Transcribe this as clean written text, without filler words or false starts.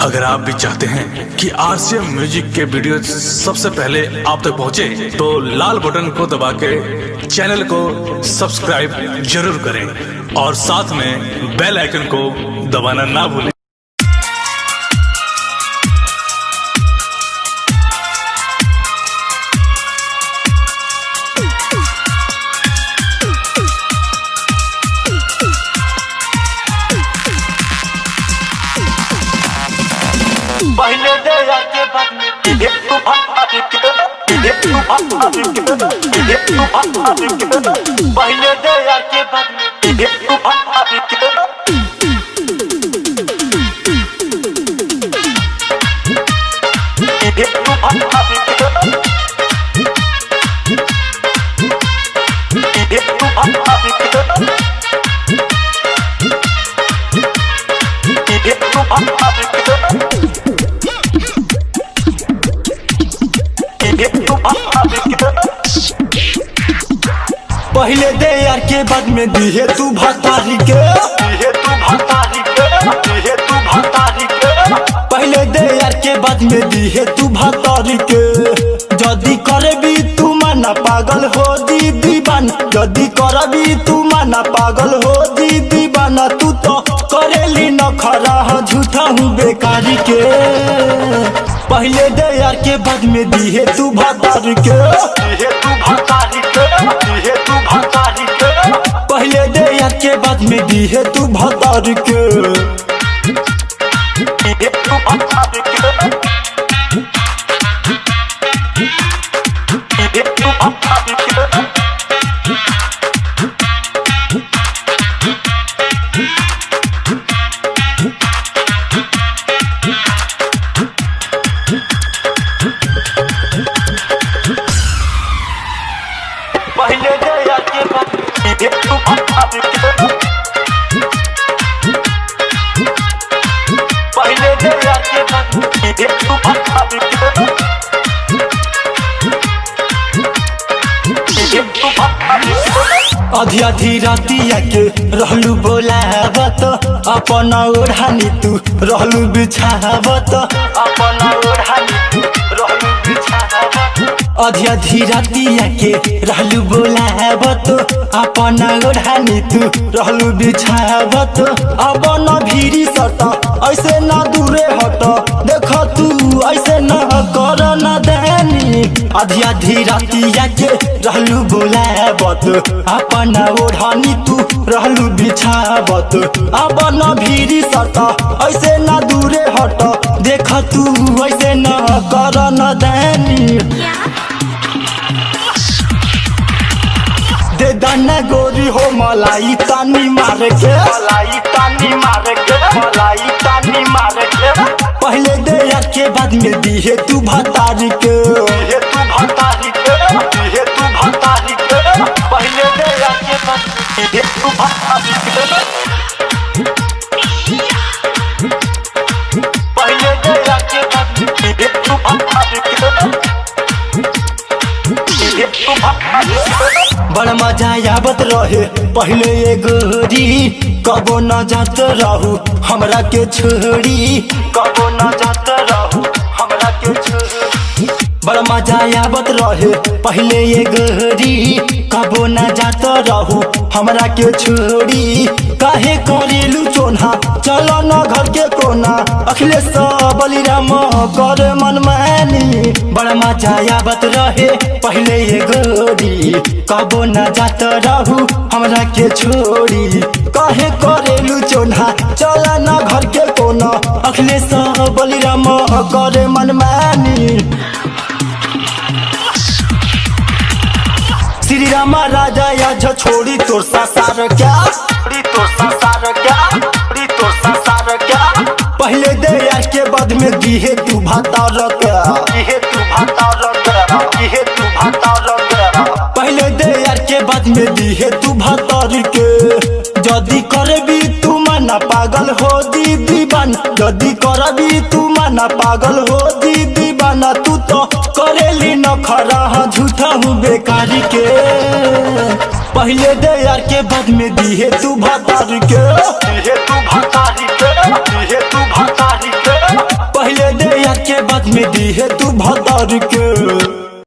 अगर आप भी चाहते हैं कि आरसीएम म्यूजिक के वीडियो सबसे पहले आप तक पहुंचे, तो लाल बटन को दबा के चैनल को सब्सक्राइब जरूर करें और साथ में बेल आइकन को दबाना ना भूलें। पहले दे आके बाद में ये तू भाग ये तू भाग ये तू भाग पहले दे आके बाद में ये तू भाग ये तू भाग ये तू भाग ये तू भाग पहले दे यार के बाद में दिहे तू भतारी के ये तू भतारी के ये तू भतारी के पहले दे यार के बाद में दिहे तू भतारी के जदी करबी तू माना पागल हो दी दीवाना जदी करबी तू माना पागल हो दी दीवाना तू तो करेली न खरा झूठा हूँ बेकारी के पहले दे यार के बाद में दिहे तू भतारी के ये तू भतारी के ये तू भतारी के पहले दे यार के बाद में दिहे तू भतारी के ये तू भतारी के ये तू भतारी के पहले दे आके बाद ये तू भतारी के पहले दे आके बाद ये तू भतारी के ये तू भतारी के आधी आधी रातिया के रहलू बोलावत अपन ओढ़ानी तू रहलू बिछावत अपन ओढ़ानी तू रहलू बिछावत आधी आधी रातिया के रहलू बोलावत अपन ओढ़ानी तू रहलू बिछावत अब न भीरी सट ऐसे न दूरे हट देख तू ऐसे न कर न देनी आधी आधी रातिया के रहलू बोलावत अपन ओढ़ानी तू रहलू बिछावत अब न भीरी सट ऐसे न दूरे हट देख तू ऐसे न कर न देनी दे दाना गोरी हो मलाई तानी मार के मलाई तानी मार के मलाई तानी मार के पहले दे यार के बाद में दिहे तू भतारी के ये तू भतारी के ये तू भतारी के पहले दे आके बाद ये तू भतारी के पहले दे आके बाद ये तू भतारी के ये तू भतारी के बड़ मजा आवत रहे पहले ये गोरी कबो न जात रहू हमरा के छोड़ी कबो न जात रहू हमरा के छोड़ी बड़ मजा आवत रहे पहले ये गोरी कबो न जात रहू हमरा के छोड़ी काहे करेलू चोन्हा चलो न घर के कोना अखिलेश बलिराम कर मनमानी बड़ मजा आवत रहे पहले ये गोरी कबो न जात रहू हमरा के छोड़ी काहे करेलू चोन्हा चलो न घर के कोना अखिलेश बलिराम कर मनमानी श्री रामा राजा या छोड़ी तोर सासार क्या री तो संसार क्या री तो संसार क्या पहले दे यार के बाद में दिहे तू भतार क्या ये तू भतार के ये तू भतार के पहले दे यार के बाद में दिहे तू भतार के जदी करबी तू माना पागल हो दी दीवाना जदी करबी तू माना पागल हो दी दीवाना तू तो करेली न खरा झूठा हूँ बेकारी के पहले दे यार के बाद में दिहे तू भतार के ये तू भतारी के ये तू भतारी के बाद में दी है तू भदर के।